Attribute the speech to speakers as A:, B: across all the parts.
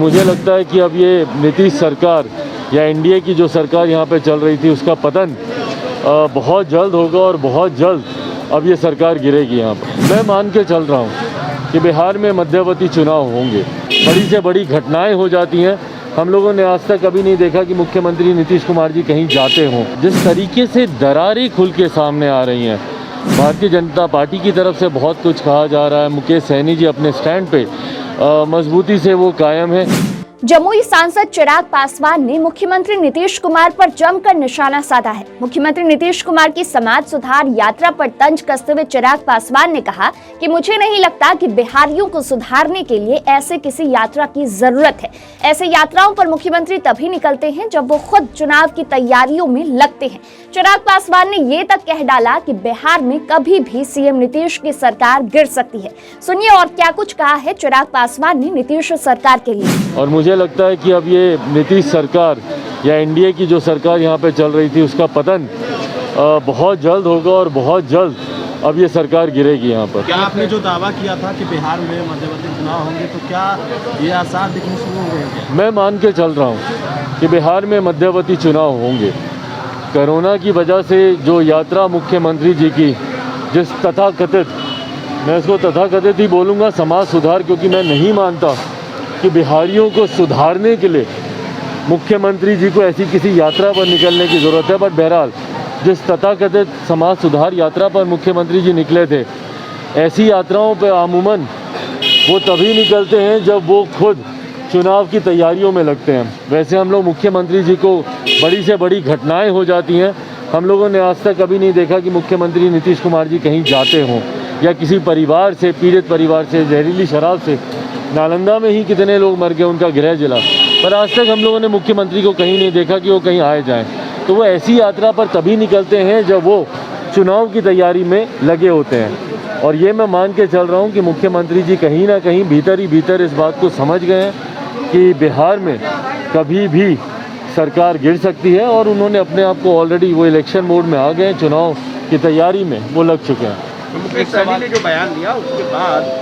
A: मुझे लगता है कि अब ये नीतीश सरकार या एनडीए की जो सरकार यहाँ पे चल रही थी उसका पतन बहुत जल्द होगा और बहुत जल्द अब ये सरकार गिरेगी यहाँ पर। मैं मान के चल रहा हूँ कि बिहार में मध्यवर्ती चुनाव होंगे, बड़ी से बड़ी घटनाएं हो जाती हैं। हम लोगों ने आज तक कभी नहीं देखा कि मुख्यमंत्री नीतीश कुमार जी कहीं जाते हों। जिस तरीके से दरारें खुल के सामने आ रही हैं, भारतीय जनता पार्टी की तरफ से बहुत कुछ कहा जा रहा है। मुकेश सहनी जी अपने स्टैंड पे मजबूती से वो कायम है।
B: जमुई सांसद चिराग पासवान ने मुख्यमंत्री नीतीश कुमार पर जमकर निशाना साधा है। मुख्यमंत्री नीतीश कुमार की समाज सुधार यात्रा पर तंज कसते हुए चिराग पासवान ने कहा कि मुझे नहीं लगता कि बिहारियों को सुधारने के लिए ऐसे किसी यात्रा की जरूरत है। ऐसे यात्राओं पर मुख्यमंत्री तभी निकलते हैं जब वो खुद चुनाव की तैयारियों में लगते हैं। चिराग पासवान ने ये तक कह डाला कि बिहार में कभी भी सीएम नीतीश की सरकार गिर सकती है। सुनिए और क्या कुछ कहा है चिराग पासवान ने नीतीश सरकार के लिए।
A: और मुझे लगता है कि अब ये नीतीश सरकार या एनडीए की जो सरकार यहाँ पे चल रही थी उसका पतन बहुत जल्द होगा और बहुत जल्द अब ये सरकार गिरेगी यहाँ पर।
C: क्या आपने जो दावा किया था कि बिहार में मध्यवर्ती चुनाव होंगे, तो क्या ये आसार दिखने शुरू हो गए?
A: मैं मान के चल रहा हूँ कि बिहार में मध्यवर्ती चुनाव होंगे। कोरोना की वजह से जो यात्रा मुख्यमंत्री जी की, जिस तथाकथित, मैं इसको तथाकथित ही बोलूँगा, समाज सुधार, क्योंकि मैं नहीं मानता कि बिहारियों को सुधारने के लिए मुख्यमंत्री जी को ऐसी किसी यात्रा पर निकलने की ज़रूरत है। बट बहरहाल जिस तथाकथित समाज सुधार यात्रा पर मुख्यमंत्री जी निकले थे, ऐसी यात्राओं पर अमूमन वो तभी निकलते हैं जब वो खुद चुनाव की तैयारियों में लगते हैं। वैसे हम लोग मुख्यमंत्री जी को बड़ी से बड़ी घटनाएं हो जाती हैं। हम लोगों ने आज तक कभी नहीं देखा कि मुख्यमंत्री नीतीश कुमार जी कहीं जाते हों या किसी परिवार से, पीड़ित परिवार से, जहरीली शराब से। नालंदा में ही कितने लोग मर गए, उनका गृह जिला, पर आज तक हम लोगों ने मुख्यमंत्री को कहीं नहीं देखा कि वो कहीं आए जाएं। तो वो ऐसी यात्रा पर तभी निकलते हैं जब वो चुनाव की तैयारी में लगे होते हैं। और ये मैं मान के चल रहा हूँ कि मुख्यमंत्री जी कहीं ना कहीं भीतर ही भीतर इस बात को समझ गए हैं कि बिहार में कभी भी सरकार गिर सकती है, और उन्होंने अपने आप को ऑलरेडी वो इलेक्शन मोड में आ गए हैं, चुनाव की तैयारी में वो लग चुके हैं।
C: मुकेश सहनी ने जो बयान दिया उसके बाद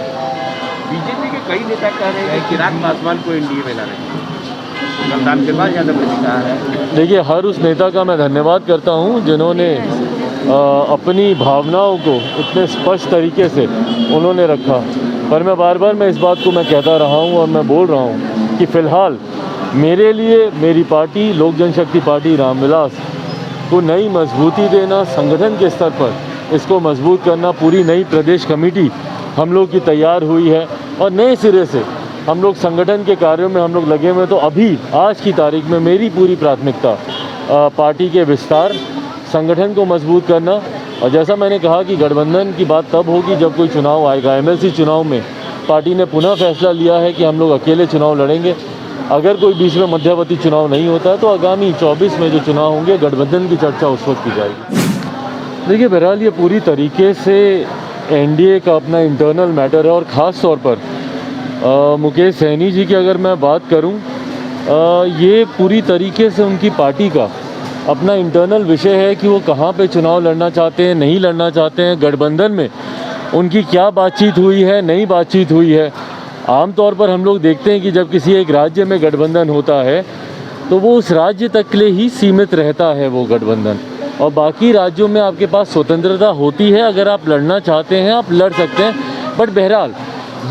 C: बीजेपी के कई नेता कह रहे हैं कि चिराग पासवान को एनडीए में लाना चाहिए। मतदान के बाद यादव ने कहा है।
A: देखिए, हर उस नेता का मैं धन्यवाद करता हूं जिन्होंने अपनी भावनाओं को इतने स्पष्ट तरीके से उन्होंने रखा। पर मैं बार बार इस बात को मैं कहता रहा हूं और मैं बोल रहा हूं कि फ़िलहाल मेरे लिए मेरी पार्टी लोक जनशक्ति पार्टी रामविलास को नई मजबूती देना, संगठन के स्तर पर इसको मजबूत करना, पूरी नई प्रदेश कमेटी हम लोग की तैयार हुई है और नए सिरे से हम लोग संगठन के कार्यों में हम लोग लगे हुए हैं। तो अभी आज की तारीख में मेरी पूरी प्राथमिकता पार्टी के विस्तार, संगठन को मजबूत करना, और जैसा मैंने कहा कि गठबंधन की बात तब होगी जब कोई चुनाव आएगा। एमएलसी चुनाव में पार्टी ने पुनः फैसला लिया है कि हम लोग अकेले चुनाव लड़ेंगे। अगर कोई बीच में मध्यवर्ती चुनाव नहीं होता है तो आगामी 24 में जो चुनाव होंगे गठबंधन की चर्चा उस वक्त की जाएगी। देखिए, बहरहाल ये पूरी तरीके से एनडीए का अपना इंटरनल मैटर है, और ख़ास तौर पर मुकेश सहनी जी की अगर मैं बात करूं, ये पूरी तरीके से उनकी पार्टी का अपना इंटरनल विषय है कि वो कहां पे चुनाव लड़ना चाहते हैं, नहीं लड़ना चाहते हैं। गठबंधन में उनकी क्या बातचीत हुई है, नहीं बातचीत हुई है। आमतौर पर हम लोग देखते हैं कि जब किसी एक राज्य में गठबंधन होता है तो वो उस राज्य तक के लिए ही सीमित रहता है वो गठबंधन, और बाकी राज्यों में आपके पास स्वतंत्रता होती है। अगर आप लड़ना चाहते हैं आप लड़ सकते हैं। बट बहरहाल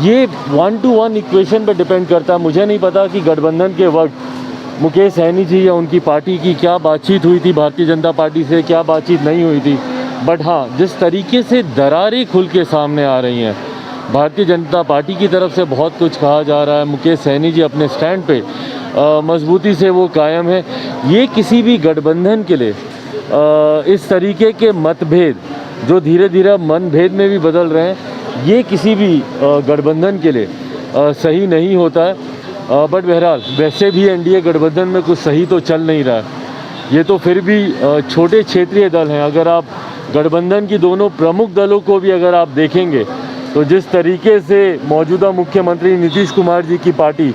A: ये 1-to-1 इक्वेशन पर डिपेंड करता है। मुझे नहीं पता कि गठबंधन के वक्त मुकेश सहनी जी या उनकी पार्टी की क्या बातचीत हुई थी भारतीय जनता पार्टी से, क्या बातचीत नहीं हुई थी। बट हाँ, जिस तरीके से दरारें खुल के सामने आ रही हैं, भारतीय जनता पार्टी की तरफ से बहुत कुछ कहा जा रहा है। मुकेश सहनी जी अपने स्टैंड पे मजबूती से वो कायम है। ये किसी भी गठबंधन के लिए इस तरीके के मतभेद जो धीरे धीरे मनभेद में भी बदल रहे हैं, ये किसी भी गठबंधन के लिए सही नहीं होता है। बट बहरहाल वैसे भी एनडीए गठबंधन में कुछ सही तो चल नहीं रहा है। ये तो फिर भी छोटे क्षेत्रीय दल हैं। अगर आप गठबंधन की दोनों प्रमुख दलों को भी अगर आप देखेंगे तो जिस तरीके से मौजूदा मुख्यमंत्री नीतीश कुमार जी की पार्टी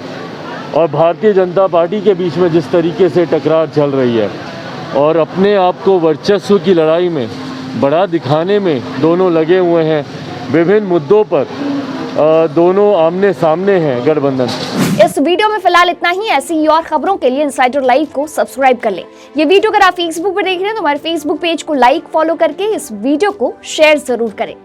A: और भारतीय जनता पार्टी के बीच में जिस तरीके से टकरार चल रही है, और अपने आप को वर्चस्व की लड़ाई में बड़ा दिखाने में दोनों लगे हुए हैं, विभिन्न मुद्दों पर दोनों आमने सामने हैं गठबंधन।
B: इस वीडियो में फिलहाल इतना ही। ऐसी ही और खबरों के लिए इनसाइडर लाइव को सब्सक्राइब कर लें। ये वीडियो अगर आप फेसबुक पर देख रहे हैं तो हमारे फेसबुक पेज को लाइक फॉलो करके इस वीडियो को शेयर जरूर करें।